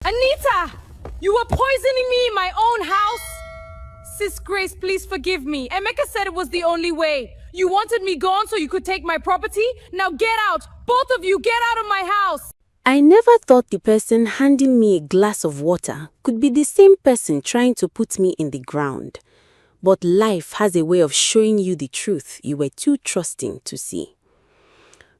Anita! You were poisoning me in my own house? Sis Grace, please forgive me. Emeka said it was the only way. You wanted me gone so you could take my property? Now get out! Both of you, get out of my house! I never thought the person handing me a glass of water could be the same person trying to put me in the ground. But life has a way of showing you the truth you were too trusting to see.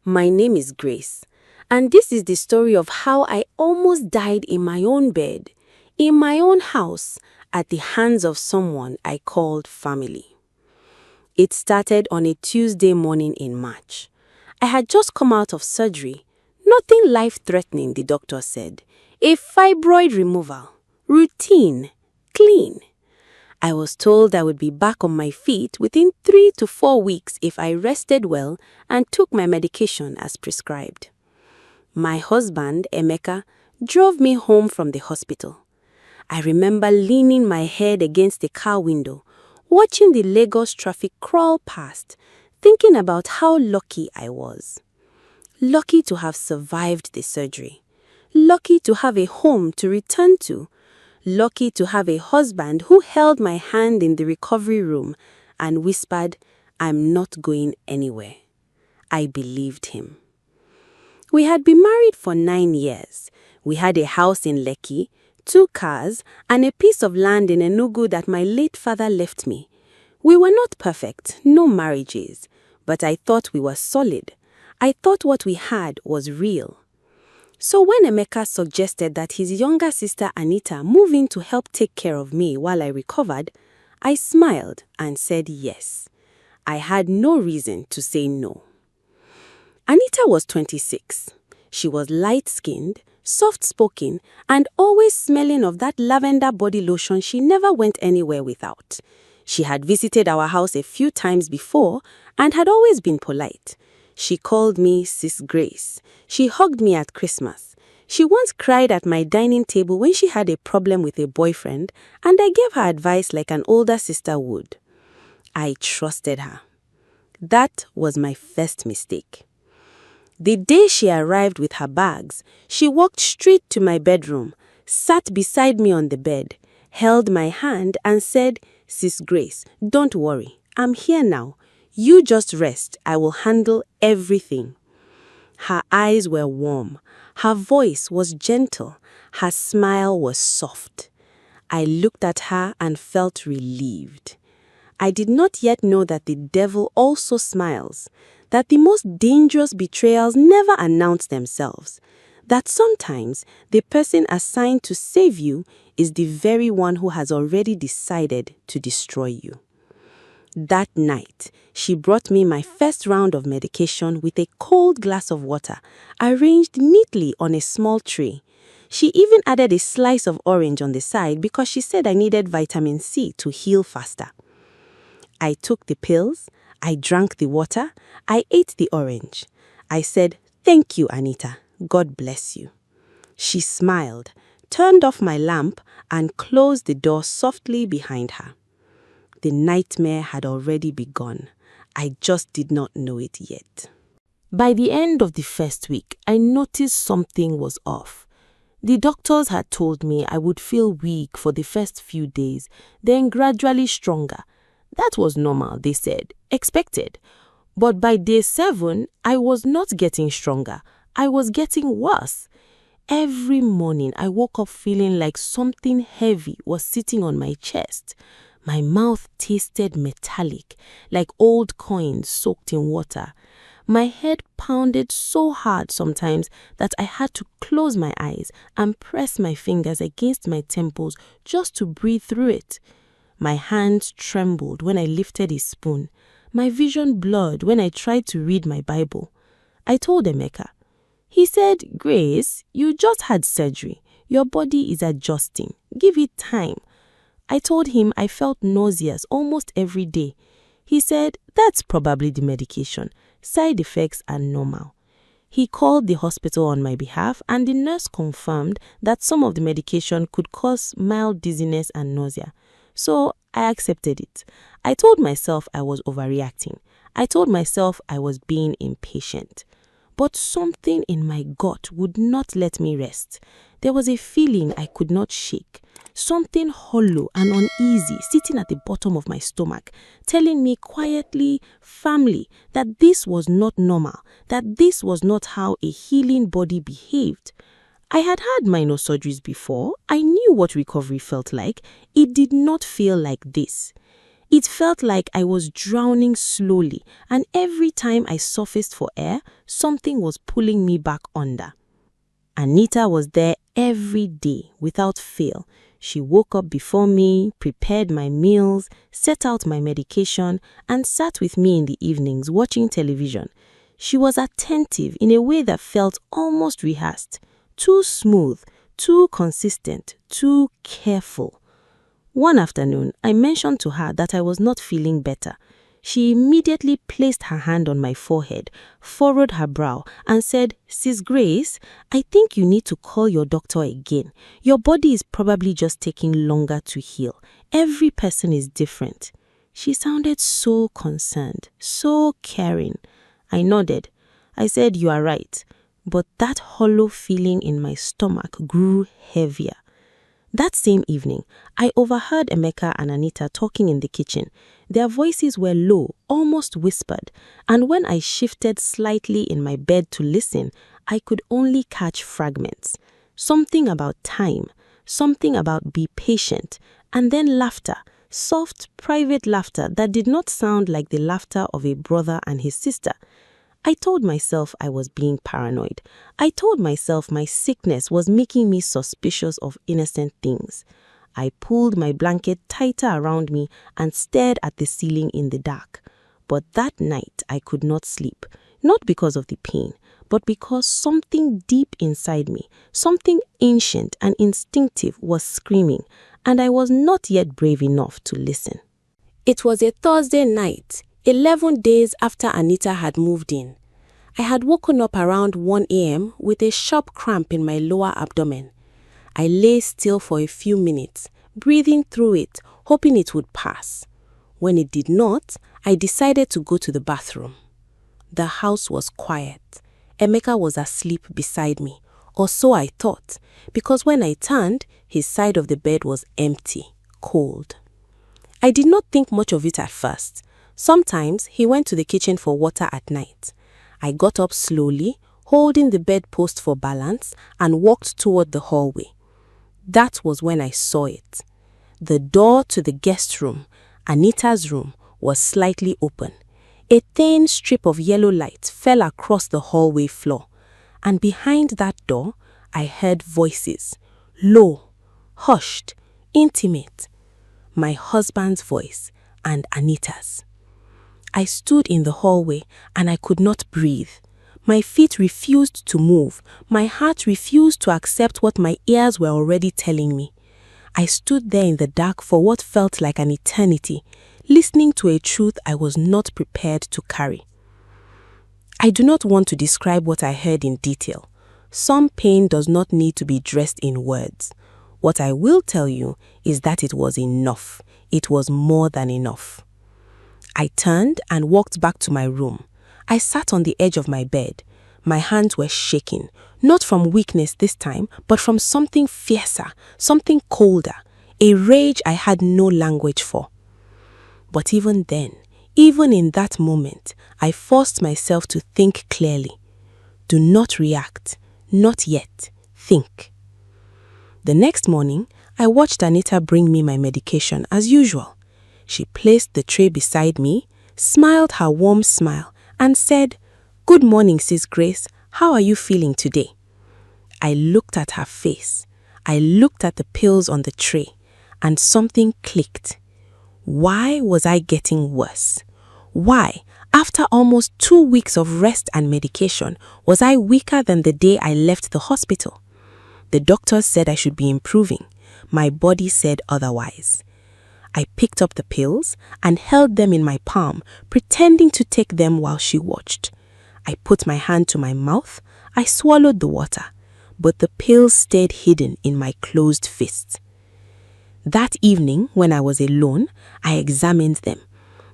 My name is Grace, and this is the story of how I almost died in my own bed, in my own house, at the hands of someone I called family. It started on a Tuesday morning in March. I had just come out of surgery. Nothing life-threatening, the doctor said. A fibroid removal. Routine. Clean. I was told I would be back on my feet within 3 to 4 weeks if I rested well and took my medication as prescribed. My husband, Emeka, drove me home from the hospital. I remember leaning my head against the car window, watching the Lagos traffic crawl past, thinking about how lucky I was. Lucky to have survived the surgery. Lucky to have a home to return to. Lucky to have a husband who held my hand in the recovery room and whispered, "I'm not going anywhere." I believed him. We had been married for 9 years. We had a house in Lekki, 2 cars, and a piece of land in Enugu that my late father left me. We were not perfect, no marriages, but I thought we were solid. I thought what we had was real. So when Emeka suggested that his younger sister Anita move in to help take care of me while I recovered, I smiled and said yes. I had no reason to say no. Anita was 26. She was light-skinned, soft-spoken, and always smelling of that lavender body lotion she never went anywhere without. She had visited our house a few times before and had always been polite. She called me Sis Grace. She hugged me at Christmas. She once cried at my dining table when she had a problem with a boyfriend, and I gave her advice like an older sister would. I trusted her. That was my first mistake. The day she arrived with her bags, she walked straight to my bedroom, sat beside me on the bed, held my hand and said, "Sis Grace, don't worry. I'm here now. You just rest. I will handle everything." Her eyes were warm. Her voice was gentle. Her smile was soft. I looked at her and felt relieved. I did not yet know that the devil also smiles, that the most dangerous betrayals never announce themselves, that sometimes the person assigned to save you is the very one who has already decided to destroy you. That night, she brought me my first round of medication with a cold glass of water, arranged neatly on a small tray. She even added a slice of orange on the side because she said I needed vitamin C to heal faster. I took the pills, I drank the water, I ate the orange. I said, "Thank you, Anita. God bless you." She smiled, turned off my lamp, and closed the door softly behind her. The nightmare had already begun. I just did not know it yet. By the end of the first week, I noticed something was off. The doctors had told me I would feel weak for the first few days, then gradually stronger. That was normal, they said, expected. But by day 7, I was not getting stronger. I was getting worse. Every morning, I woke up feeling like something heavy was sitting on my chest. My mouth tasted metallic, like old coins soaked in water. My head pounded so hard sometimes that I had to close my eyes and press my fingers against my temples just to breathe through it. My hands trembled when I lifted a spoon. My vision blurred when I tried to read my Bible. I told Emeka. He said, "Grace, you just had surgery. Your body is adjusting. Give it time." I told him I felt nauseous almost every day. He said, "That's probably the medication. Side effects are normal." He called the hospital on my behalf, and the nurse confirmed that some of the medication could cause mild dizziness and nausea. So I accepted it. I told myself I was overreacting. I told myself I was being impatient. but something in my gut would not let me rest. There was a feeling I could not shake, something hollow and uneasy sitting at the bottom of my stomach, telling me quietly, firmly, that this was not normal, that this was not how a healing body behaved. I had had minor surgeries before. I knew what recovery felt like. It did not feel like this. It felt like I was drowning slowly, and every time I surfaced for air, something was pulling me back under. Anita was there every day, without fail. She woke up before me, prepared my meals, set out my medication, and sat with me in the evenings watching television. She was attentive in a way that felt almost rehearsed, too smooth, too consistent, too careful. One afternoon, I mentioned to her that I was not feeling better. She immediately placed her hand on my forehead, furrowed her brow, and said, "Sis Grace, I think you need to call your doctor again. Your body is probably just taking longer to heal. Every person is different." She sounded so concerned, so caring. I nodded. I said, "You are right." But that hollow feeling in my stomach grew heavier. That same evening, I overheard Emeka and Anita talking in the kitchen. Their voices were low, almost whispered, and when I shifted slightly in my bed to listen, I could only catch fragments. Something about time, something about be patient, and then laughter, soft, private laughter that did not sound like the laughter of a brother and his sister. I told myself I was being paranoid. I told myself my sickness was making me suspicious of innocent things. I pulled my blanket tighter around me and stared at the ceiling in the dark. But that night I could not sleep, not because of the pain, but because something deep inside me, something ancient and instinctive was screaming, and I was not yet brave enough to listen. It was a Thursday night, 11 days after Anita had moved in. I had woken up around 1 a.m. with a sharp cramp in my lower abdomen. I lay still for a few minutes, breathing through it, hoping it would pass. When it did not, I decided to go to the bathroom. The house was quiet. Emeka was asleep beside me, or so I thought, because when I turned, his side of the bed was empty, cold. I did not think much of it at first. Sometimes he went to the kitchen for water at night. I got up slowly, holding the bedpost for balance, and walked toward the hallway. That was when I saw it. The door to the guest room, Anita's room, was slightly open. A thin strip of yellow light fell across the hallway floor, and behind that door, I heard voices, low, hushed, intimate. My husband's voice and Anita's. I stood in the hallway and I could not breathe. My feet refused to move. My heart refused to accept what my ears were already telling me. I stood there in the dark for what felt like an eternity, listening to a truth I was not prepared to carry. I do not want to describe what I heard in detail. Some pain does not need to be dressed in words. What I will tell you is that it was enough. It was more than enough. I turned and walked back to my room. I sat on the edge of my bed. My hands were shaking, not from weakness this time, but from something fiercer, something colder, a rage I had no language for. But even then, even in that moment, I forced myself to think clearly. Do not react, not yet, think. The next morning, I watched Anita bring me my medication as usual. She placed the tray beside me, smiled her warm smile, and said, "Good morning, Sis Grace. How are you feeling today?" I looked at her face. I looked at the pills on the tray, and something clicked. Why was I getting worse? Why, after almost 2 weeks of rest and medication, was I weaker than the day I left the hospital? The doctors said I should be improving. My body said otherwise. I picked up the pills and held them in my palm, pretending to take them while she watched. I put my hand to my mouth. I swallowed the water, but the pills stayed hidden in my closed fist. That evening, when I was alone, I examined them.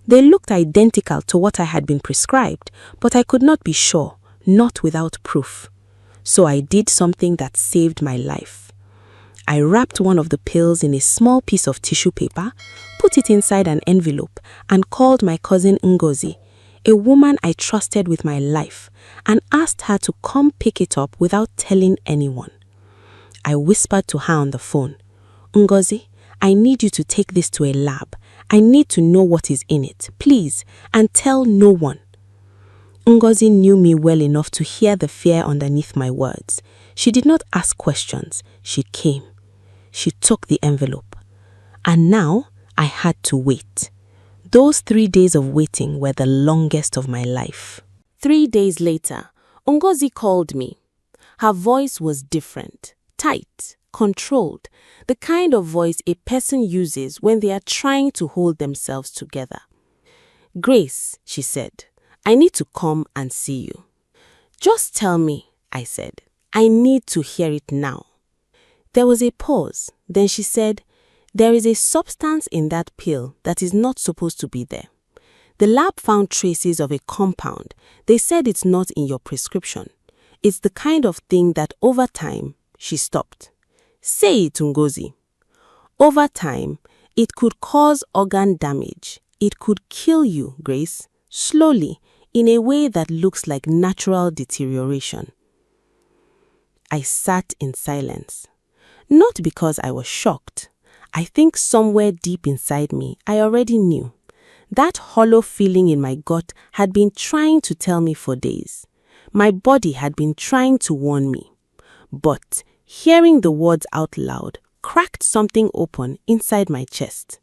They looked identical to what I had been prescribed, but I could not be sure. not without proof. So I did something that saved my life. I wrapped one of the pills in a small piece of tissue paper, put it inside an envelope, and called my cousin Ngozi, a woman I trusted with my life, and asked her to come pick it up without telling anyone. I whispered to her on the phone, "Ngozi, I need you to take this to a lab. I need to know what is in it, please, and tell no one." Ngozi knew me well enough to hear the fear underneath my words. She did not ask questions. She came. She took the envelope. And now I had to wait. Those 3 days of waiting were the longest of my life. 3 days later, Ngozi called me. Her voice was different, tight, controlled, the kind of voice a person uses when they are trying to hold themselves together. "Grace," she said, "I need to come and see you." "Just tell me," I said. "I need to hear it now." There was a pause. Then she said, "There is a substance in that pill that is not supposed to be there. The lab found traces of a compound. They said it's not in your prescription. It's the kind of thing that over time," she stopped. "Say it, Ngozi." "Over time, it could cause organ damage. It could kill you, Grace, slowly, in a way that looks like natural deterioration." I sat in silence. Not because I was shocked. I think somewhere deep inside me, I already knew. That hollow feeling in my gut had been trying to tell me for days. My body had been trying to warn me. But hearing the words out loud cracked something open inside my chest.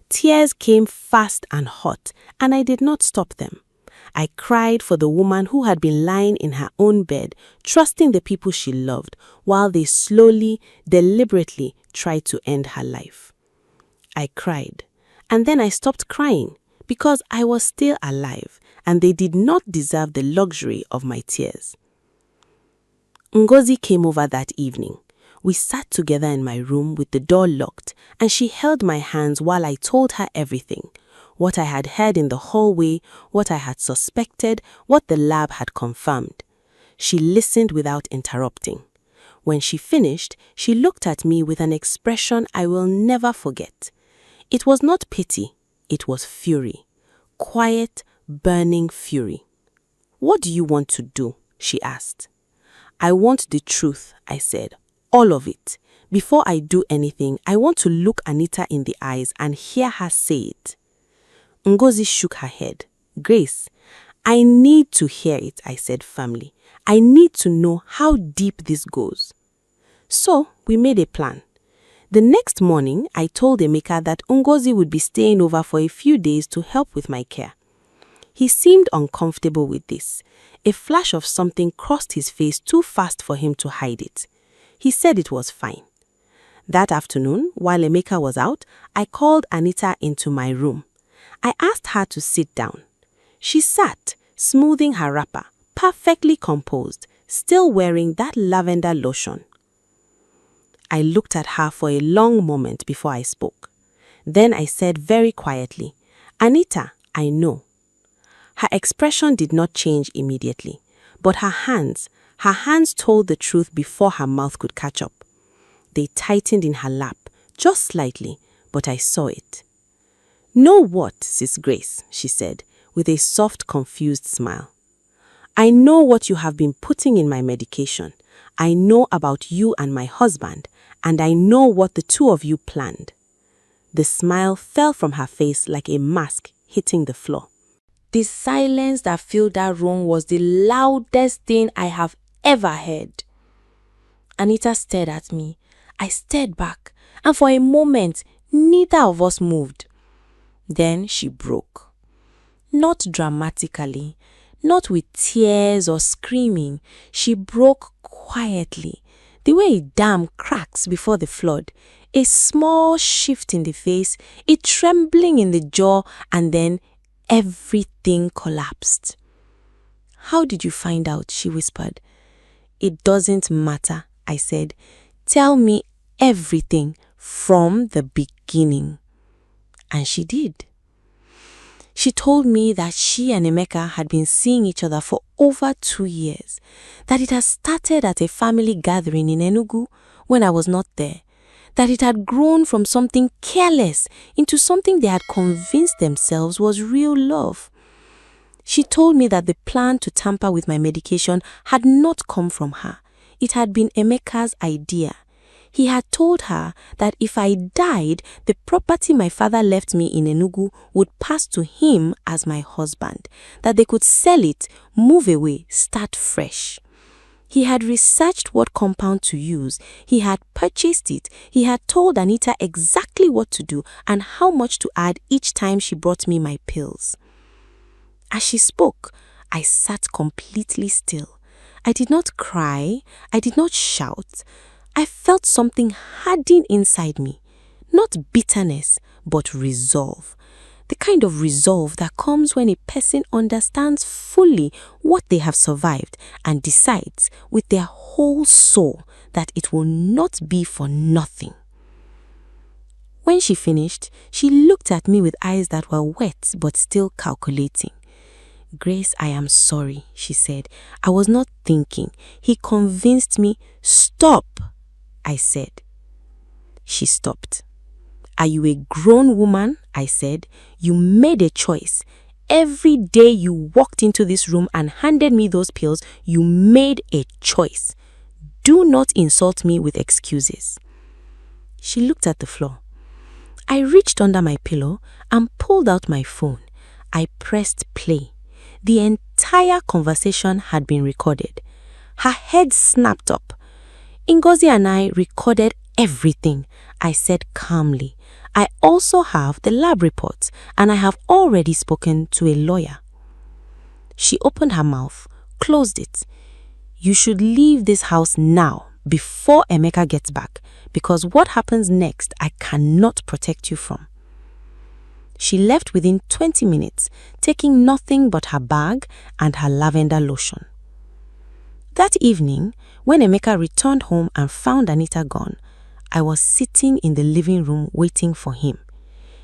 Tears came fast and hot, and I did not stop them. I cried for the woman who had been lying in her own bed, trusting the people she loved, while they slowly, deliberately tried to end her life. I cried, and then I stopped crying because I was still alive, and they did not deserve the luxury of my tears. Ngozi came over that evening. We sat together in my room with the door locked, and she held my hands while I told her everything. What I had heard in the hallway, what I had suspected, what the lab had confirmed. She listened without interrupting. When she finished, she looked at me with an expression I will never forget. It was not pity, it was fury. Quiet, burning fury. "What do you want to do?" she asked. "I want the truth," I said. "All of it. Before I do anything, I want to look Anita in the eyes and hear her say it." Ngozi shook her head. "Grace, I need to hear it," I said firmly. "I need to know how deep this goes." So we made a plan. The next morning, I told Emeka that Ngozi would be staying over for a few days to help with my care. He seemed uncomfortable with this. A flash of something crossed his face too fast for him to hide it. He said it was fine. That afternoon, while Emeka was out, I called Anita into my room. I asked her to sit down. She sat, smoothing her wrapper, perfectly composed, still wearing that lavender lotion. I looked at her for a long moment before I spoke. Then I said very quietly, "Anita, I know." Her expression did not change immediately, but her hands told the truth before her mouth could catch up. They tightened in her lap, just slightly, but I saw it. "Know what, Sis Grace?" she said, with a soft, confused smile. "I know what you have been putting in my medication. I know about you and my husband, and I know what the two of you planned." The smile fell from her face like a mask hitting the floor. The silence that filled that room was the loudest thing I have ever heard. Anita stared at me. I stared back, and for a moment, neither of us moved. Then she broke. Not dramatically, not with tears or screaming. She broke quietly, the way a dam cracks before the flood. A small shift in the face, a trembling in the jaw, and then everything collapsed. "How did you find out?" she whispered. "It doesn't matter," I said. "Tell me everything from the beginning." And she did. She told me that she and Emeka had been seeing each other for over 2 years, that it had started at a family gathering in Enugu when I was not there, that it had grown from something careless into something they had convinced themselves was real love. She told me that the plan to tamper with my medication had not come from her. It had been Emeka's idea. He had told her that if I died, the property my father left me in Enugu would pass to him as my husband, that they could sell it, move away, start fresh. He had researched what compound to use, he had purchased it, he had told Anita exactly what to do and how much to add each time she brought me my pills. As she spoke, I sat completely still. I did not cry, I did not shout. I felt something harden inside me. Not bitterness, but resolve. The kind of resolve that comes when a person understands fully what they have survived and decides with their whole soul that it will not be for nothing. When she finished, she looked at me with eyes that were wet but still calculating. "Grace, I am sorry," she said. "I was not thinking. He convinced me." "Stop," I said. She stopped. "Are you a grown woman?" I said. "You made a choice. Every day you walked into this room and handed me those pills, you made a choice. Do not insult me with excuses." She looked at the floor. I reached under my pillow and pulled out my phone. I pressed play. The entire conversation had been recorded. Her head snapped up. "Ngozi and I recorded everything," I said calmly. "I also have the lab reports and I have already spoken to a lawyer." She opened her mouth, closed it. "You should leave this house now before Emeka gets back, because what happens next I cannot protect you from." She left within 20 minutes, taking nothing but her bag and her lavender lotion. That evening, when Emeka returned home and found Anita gone, I was sitting in the living room waiting for him.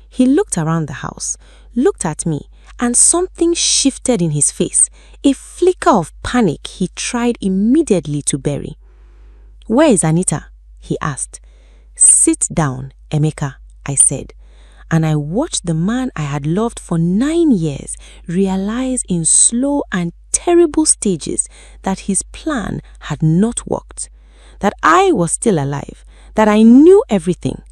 He looked around the house, looked at me, and something shifted in his face, a flicker of panic he tried immediately to bury. "Where is Anita?" he asked. "Sit down, Emeka," I said. And I watched the man I had loved for 9 years realize in slow and terrible stages that his plan had not worked, that I was still alive, that I knew everything,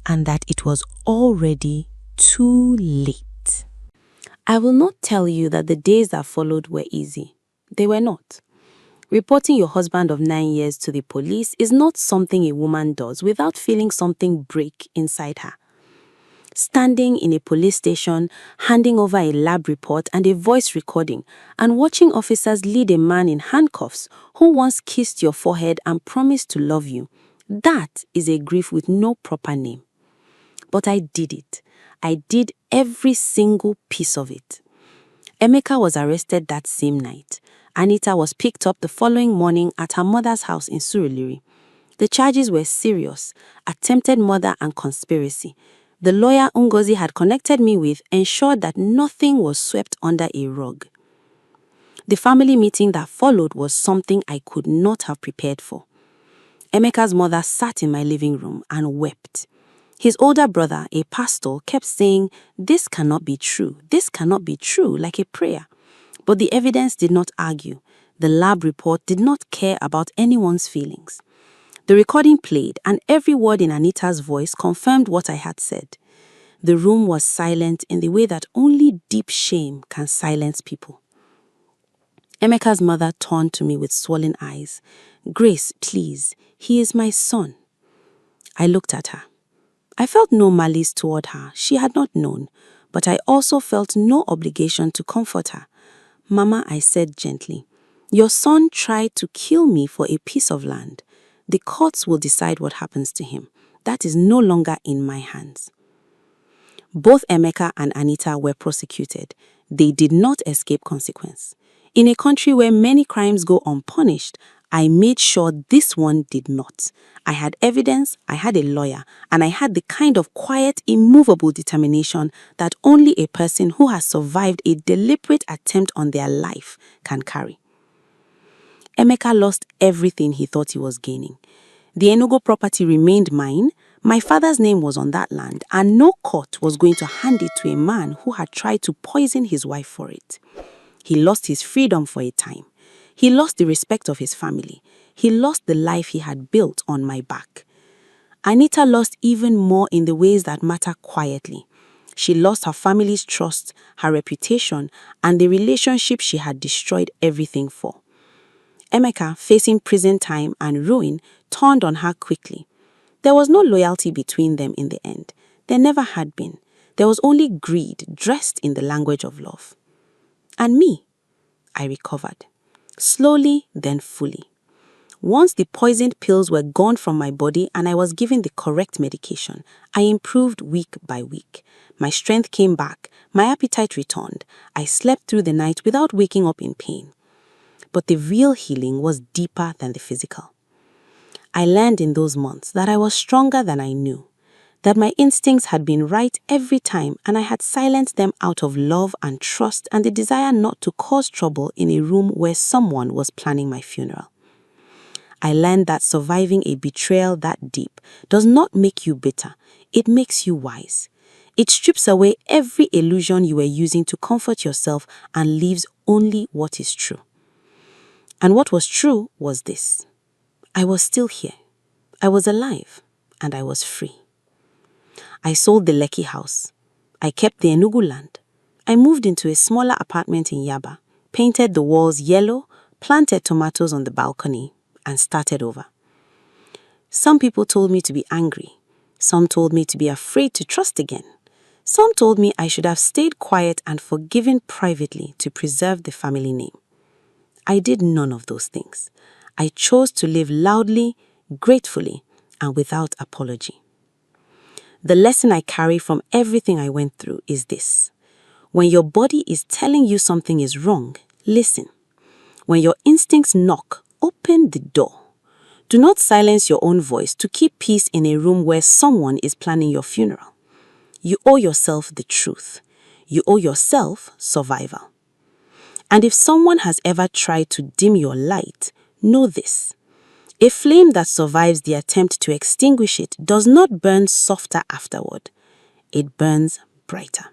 and that it was already too late. I will not tell you that the days that followed were easy. They were not. Reporting your husband of 9 years to the police is not something a woman does without feeling something break inside her. Standing in a police station, handing over a lab report and a voice recording, and watching officers lead a man in handcuffs who once kissed your forehead and promised to love you, that is a grief with no proper name. But I did it. I did every single piece of it. Emeka was arrested that same night. Anita was picked up the following morning at her mother's house in Surulere. The charges were serious: attempted murder and conspiracy. The lawyer Ngozi had connected me with ensured that nothing was swept under a rug. The family meeting that followed was something I could not have prepared for. Emeka's mother sat in my living room and wept. His older brother, a pastor, kept saying, "This cannot be true, this cannot be true," like a prayer. But the evidence did not argue. The lab report did not care about anyone's feelings. The recording played, and every word in Anita's voice confirmed what I had said. The room was silent in the way that only deep shame can silence people. Emeka's mother turned to me with swollen eyes. "Grace, please, he is my son." I looked at her. I felt no malice toward her. She had not known, but I also felt no obligation to comfort her. "Mama," I said gently, "your son tried to kill me for a piece of land. The courts will decide what happens to him. That is no longer in my hands." Both Emeka and Anita were prosecuted. They did not escape consequence. In a country where many crimes go unpunished, I made sure this one did not. I had evidence, I had a lawyer, and I had the kind of quiet, immovable determination that only a person who has survived a deliberate attempt on their life can carry. Emeka lost everything he thought he was gaining. The Enugu property remained mine, my father's name was on that land, and no court was going to hand it to a man who had tried to poison his wife for it. He lost his freedom for a time. He lost the respect of his family. He lost the life he had built on my back. Anita lost even more in the ways that matter quietly. She lost her family's trust, her reputation, and the relationship she had destroyed everything for. Emeka, facing prison time and ruin, turned on her quickly. There was no loyalty between them in the end. There never had been. There was only greed dressed in the language of love. And me, I recovered. Slowly, then fully. Once the poisoned pills were gone from my body and I was given the correct medication, I improved week by week. My strength came back. My appetite returned. I slept through the night without waking up in pain. But the real healing was deeper than the physical. I learned in those months that I was stronger than I knew, that my instincts had been right every time and I had silenced them out of love and trust and the desire not to cause trouble in a room where someone was planning my funeral. I learned that surviving a betrayal that deep does not make you bitter, it makes you wise. It strips away every illusion you were using to comfort yourself and leaves only what is true. And what was true was this. I was still here. I was alive, and I was free. I sold the Lekki house. I kept the Enugu land. I moved into a smaller apartment in Yaba, painted the walls yellow, planted tomatoes on the balcony, and started over. Some people told me to be angry. Some told me to be afraid to trust again. Some told me I should have stayed quiet and forgiven privately to preserve the family name. I did none of those things. I chose to live loudly, gratefully, and without apology. The lesson I carry from everything I went through is this. When your body is telling you something is wrong, listen. When your instincts knock, open the door. Do not silence your own voice to keep peace in a room where someone is planning your funeral. You owe yourself the truth. You owe yourself survival. And if someone has ever tried to dim your light, know this. A flame that survives the attempt to extinguish it does not burn softer afterward. It burns brighter.